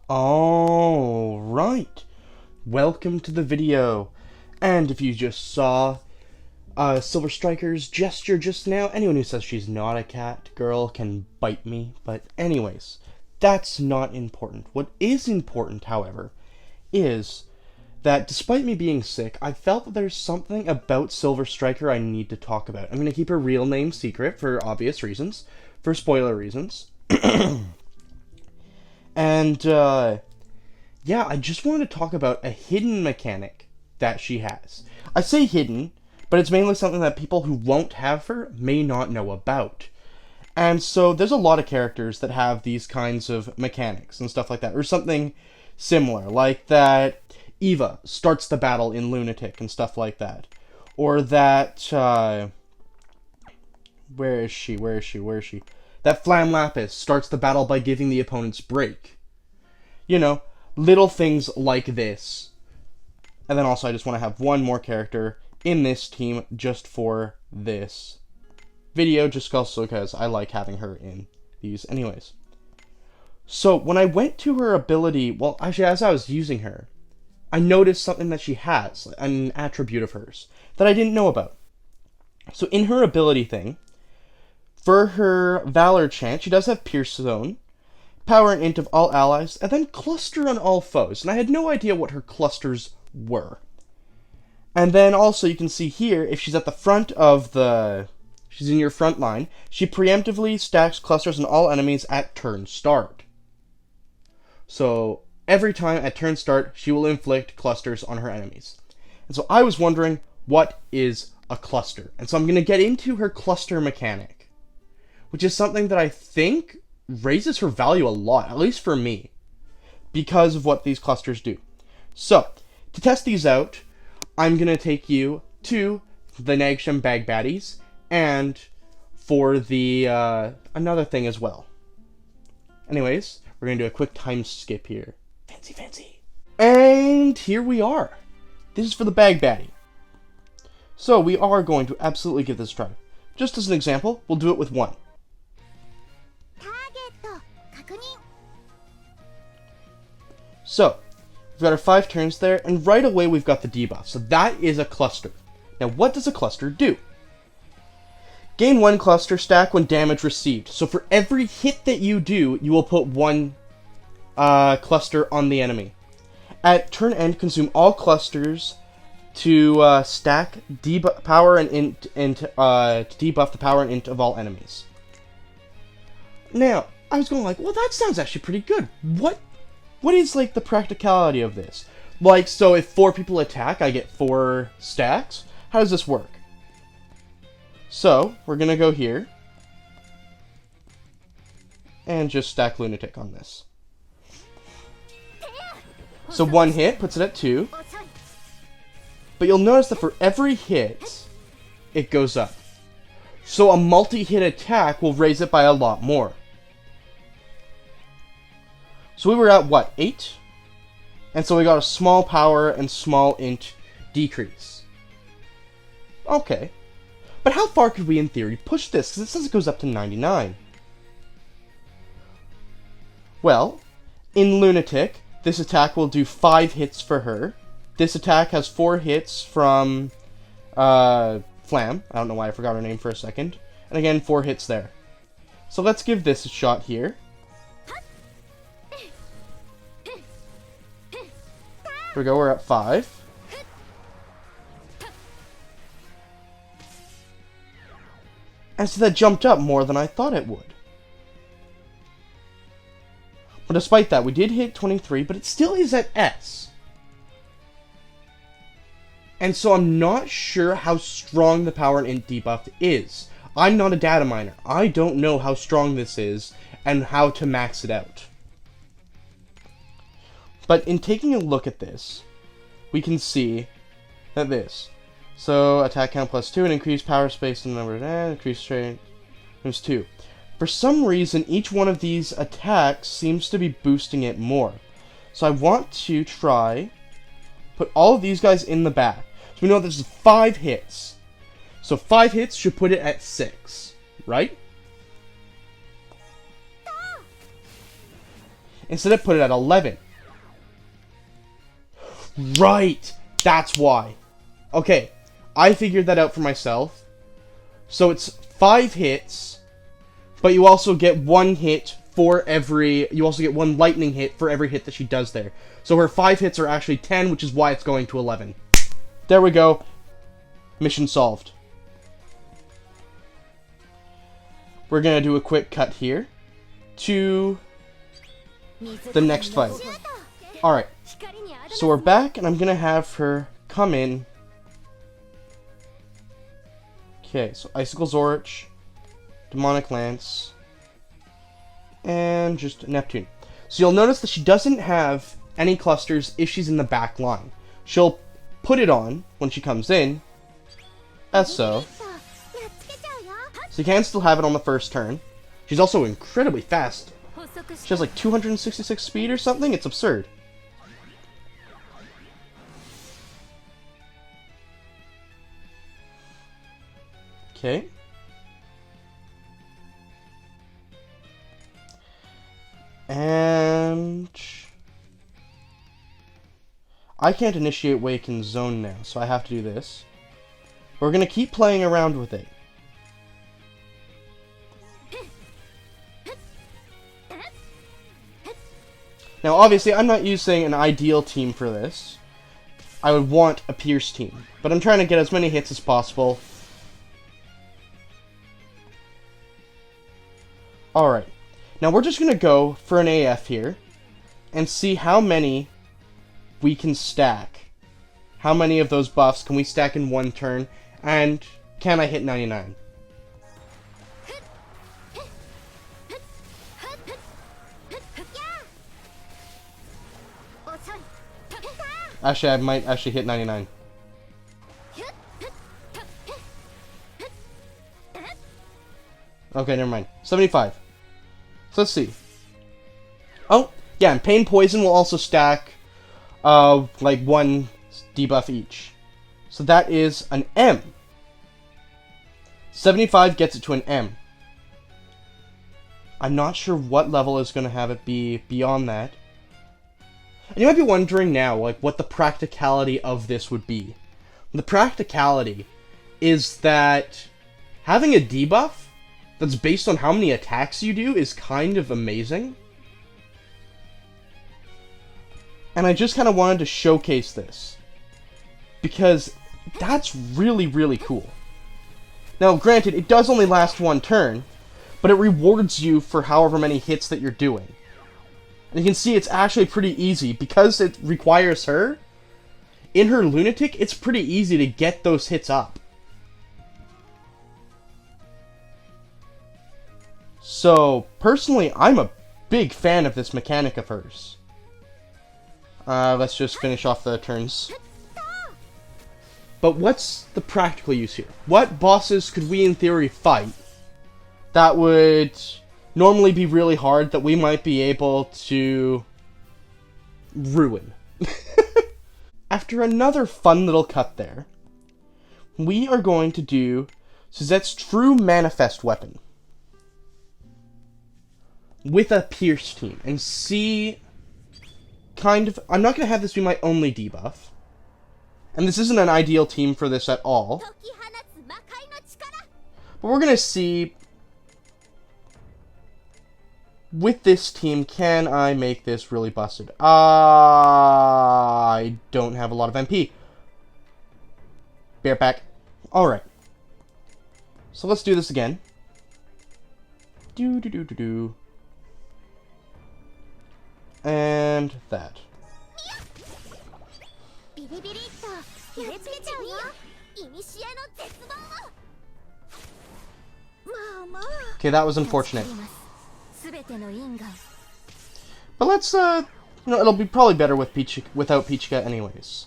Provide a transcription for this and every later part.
All right, welcome to the video. And if you just saw Silver Striker's gesture just now, anyone who says she's not a cat girl can bite me. But anyways, that's not important. What is important, however, is that despite me being sick, I felt that there's something about Silver Striker I need to talk about. I'm going to keep her real name secret for obvious reasons, for spoiler reasons. And, yeah, I just wanted to talk about a hidden mechanic that she has. I say hidden, but it's mainly something that people who won't have her may not know about. And so there's a lot of characters that have these kinds of mechanics and stuff like that, or something similar, like that Eva starts the battle in Lunatic and stuff like that. Or that, where is she? That Flam Lapis starts the battle by giving the opponents break. You know, little things like this. And then also I just want to have one more character in this team just for this video, just also because I like having her in these anyways. So when I went to her ability, well, actually as I was using her, I noticed something that she has, an attribute of hers, that I didn't know about. So in her ability thing, for her Valor chant, she does have Pierce Zone, Power and Int of all allies, and then Cluster on all foes. And I had no idea what her clusters were. And then also you can see here, if she's at the front of she's in your front line, she preemptively stacks clusters on all enemies at turn start. So every time at turn start, she will inflict clusters on her enemies. And so I was wondering, what is a cluster? And so I'm going to get into her cluster mechanic, which is something that I think raises her value a lot, at least for me, because of what these clusters do. So, to test these out, I'm going to take you to the Nagsham Bag Baddies, and for the, another thing as well. Anyways, we're going to do a quick time skip here. Fancy. And here we are. This is for the Bag Baddie. So, we are going to absolutely give this a try. Just as an example, we'll do it with one. So, we've got our 5 turns there, and right away we've got the debuff. So that is a cluster. Now, what does a cluster do? Gain 1 cluster stack when damage received. So for every hit that you do, you will put 1 cluster on the enemy. At turn end, consume all clusters to stack power and int, to debuff the power and int of all enemies. Now, I was going like, well, that sounds actually pretty good. What is, like, the practicality of this? Like, so if 4 people attack, I get 4 stacks? How does this work? So, we're gonna go here, and just stack Lunatic on this. So 1 hit puts it at 2, but you'll notice that for every hit, it goes up. So a multi-hit attack will raise it by a lot more. So we were at, what, 8? And so we got a small power and small int decrease. Okay. But how far could we, in theory, push this? Because it says it goes up to 99. Well, in Lunatic, this attack will do 5 hits for her. This attack has 4 hits from Flam. I don't know why I forgot her name for a second. And again, 4 hits there. So let's give this a shot here. Here we go, we're at 5. And so that jumped up more than I thought it would. But despite that, we did hit 23, but it still is at S. And so I'm not sure how strong the power and int debuff is. I'm not a data miner. I don't know how strong this is and how to max it out. But in taking a look at this, we can see that this. So, attack count plus 2 and increase power space and number, increase strength times 2. For some reason, each one of these attacks seems to be boosting it more. So I want to try, put all of these guys in the back. So we know this is 5 hits. So 5 hits should put it at 6, right? Instead, I put it at 11. Right! That's why. Okay, I figured that out for myself. So it's 5 hits, but you also get 1 hit for every... You also get 1 lightning hit for every hit that she does there. So her 5 hits are actually 10, which is why it's going to 11. There we go. Mission solved. We're gonna do a quick cut here to the next fight. Alright, so we're back, and I'm gonna have her come in. Okay, so Icicle Zorich, Demonic Lance, and just Neptune. So you'll notice that she doesn't have any clusters if she's in the back line. She'll put it on when she comes in, as so. So you can still have it on the first turn. She's also incredibly fast. She has like 266 speed or something. It's absurd. Okay. And I can't initiate Wake in Zone now, so I have to do this. We're gonna keep playing around with it. Now, obviously, I'm not using an ideal team for this. I would want a Pierce team, but I'm trying to get as many hits as possible. Alright, now we're just going to go for an AF here, and see how many we can stack. How many of those buffs can we stack in one turn, and can I hit 99? Actually, I might actually hit 99. Okay, never mind. 75. So let's see. Oh, yeah, and Pain Poison will also stack like 1 debuff each. So that is an M. 75 gets it to an M. I'm not sure what level is going to have it be beyond that. And you might be wondering now, like, what the practicality of this would be. The practicality is that having a debuff that's based on how many attacks you do is kind of amazing. And I just kind of wanted to showcase this, because that's really, really cool. Now, granted, it does only last 1 turn, but it rewards you for however many hits that you're doing. And you can see it's actually pretty easy, because it requires her. In her Lunatic, it's pretty easy to get those hits up. So, personally, I'm a big fan of this mechanic of hers. Let's just finish off the turns. But what's the practical use here? What bosses could we, in theory, fight that would normally be really hard that we might be able to ruin? After another fun little cut there, we are going to do Suzette's true manifest weapon with a Pierce team and see kind of... I'm not going to have this be my only debuff, and this isn't an ideal team for this at all, but we're going to see with this team, can I make this really busted? I don't have a lot of MP. Bear pack. Alright. So let's do this again. Do. And that. Okay, that was unfortunate. But let's, it'll be probably better with without Peachka anyways.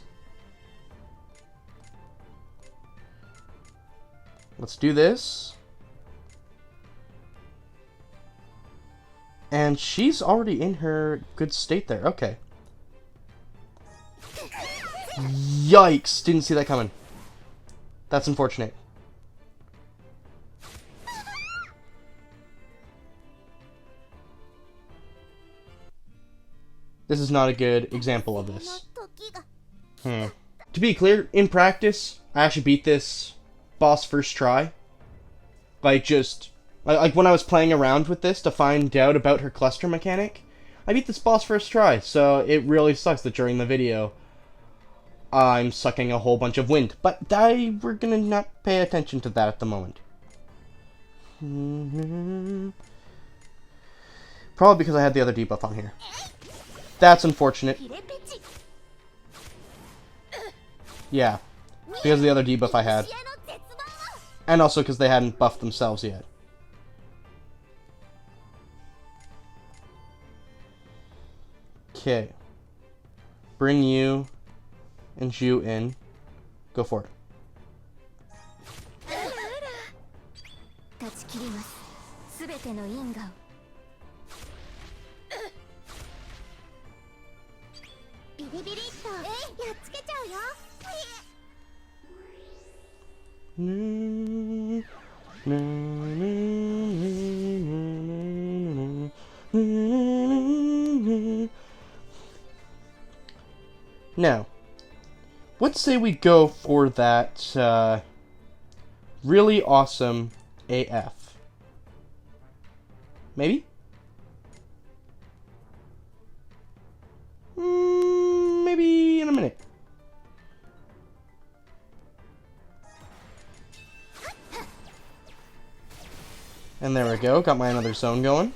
Let's do this. And she's already in her good state there. Okay. Yikes! Didn't see that coming. That's unfortunate. This is not a good example of this. To be clear, in practice, I actually beat this boss first try. Like when I was playing around with this to find out about her cluster mechanic, I beat this boss first try, so it really sucks that during the video I'm sucking a whole bunch of wind. But we're gonna not pay attention to that at the moment. Probably because I had the other debuff on here. That's unfortunate. Yeah, because of the other debuff I had. And also because they hadn't buffed themselves yet. Okay. Bring you and Zhu in. Go for it. Now, let's say we go for that really awesome AF. Maybe? Maybe in a minute. And there we go, got my another zone going.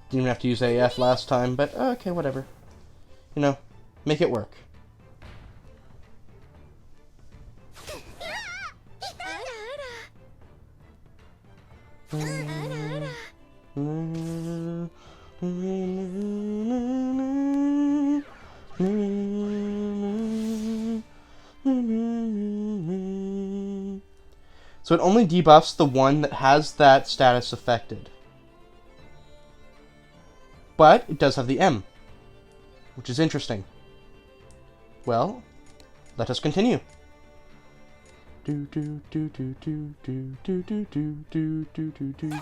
Didn't even have to use AF last time, but okay, whatever. You know, make it work. So it only debuffs the one that has that status affected. But it does have the M, which is interesting. Well, let us continue. Do do do do do do do do do do do do do.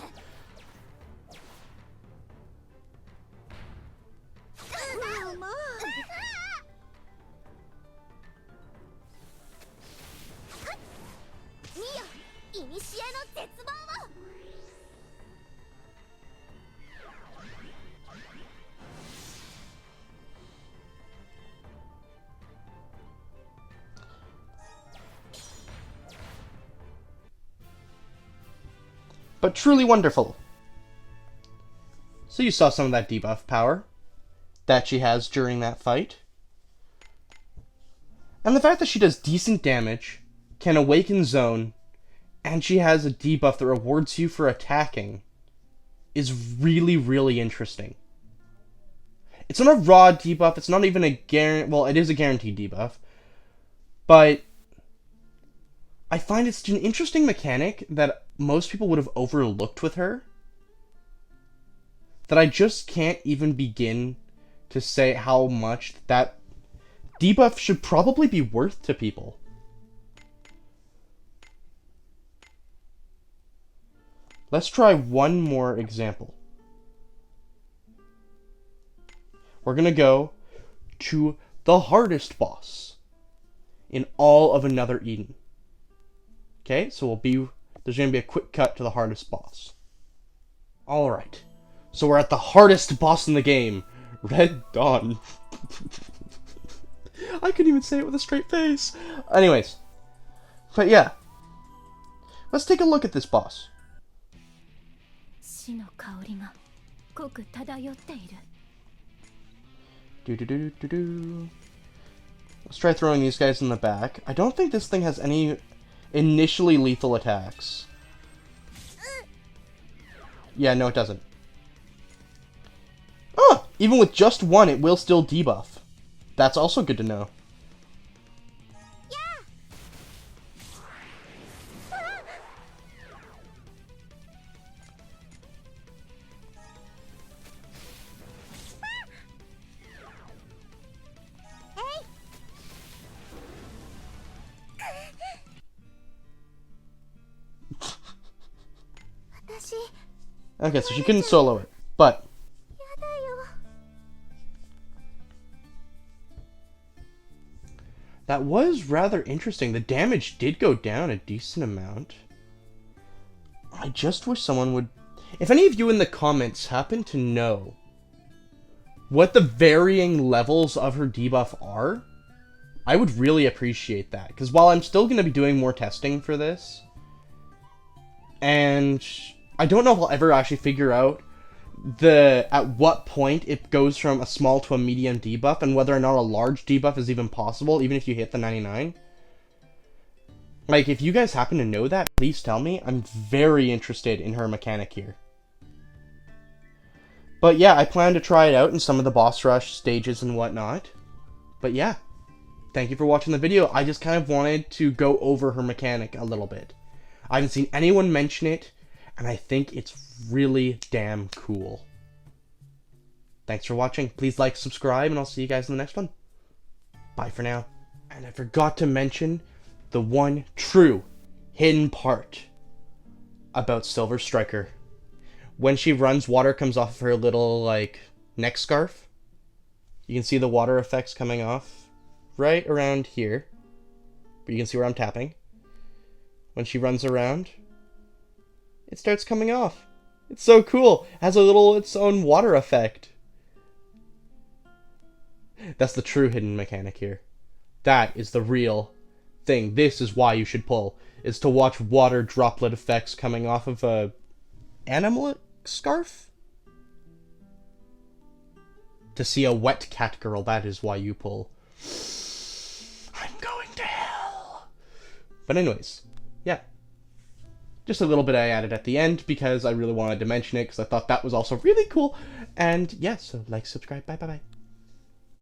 But truly wonderful. So you saw some of that debuff power that she has during that fight. And the fact that she does decent damage, can awaken zone, and she has a debuff that rewards you for attacking is really, really interesting. It's not a raw debuff, it's not even a well, it is a guaranteed debuff, but I find it's an interesting mechanic that most people would have overlooked with her, that I just can't even begin to say how much that debuff should probably be worth to people. Let's try one more example. We're gonna go to the hardest boss in all of Another Eden. Okay, so there's gonna be a quick cut to the hardest boss. Alright, so we're at the hardest boss in the game, Red Dawn. I couldn't even say it with a straight face. Anyways, but yeah, let's take a look at this boss. Let's try throwing these guys in the back. I don't think this thing has any initially lethal attacks. Yeah, no, it doesn't. Oh, even with just one, it will still debuff. That's also good to know. Okay, so she couldn't solo it, but that was rather interesting. The damage did go down a decent amount. I just wish someone would... If any of you in the comments happen to know what the varying levels of her debuff are, I would really appreciate that. Because while I'm still going to be doing more testing for this, and I don't know if I'll ever actually figure out at what point it goes from a small to a medium debuff, and whether or not a large debuff is even possible, even if you hit the 99. Like, if you guys happen to know that, please tell me. I'm very interested in her mechanic here. But yeah, I plan to try it out in some of the boss rush stages and whatnot. But yeah, thank you for watching the video. I just kind of wanted to go over her mechanic a little bit. I haven't seen anyone mention it, and I think it's really damn cool. Thanks for watching. Please like, subscribe, and I'll see you guys in the next one. Bye for now. And I forgot to mention the one true hidden part about Silver Striker. When she runs, water comes off of her little, like, neck scarf. You can see the water effects coming off right around here. But you can see where I'm tapping. When she runs around, it starts coming off. It's so cool. It has its own water effect. That's the true hidden mechanic here. That is the real thing. This is why you should pull, is to watch water droplet effects coming off of a animal scarf? To see a wet cat girl, that is why you pull. I'm going to hell. But anyways, yeah. Just a little bit I added at the end because I really wanted to mention it because I thought that was also really cool. And yeah, so like, subscribe, bye bye bye.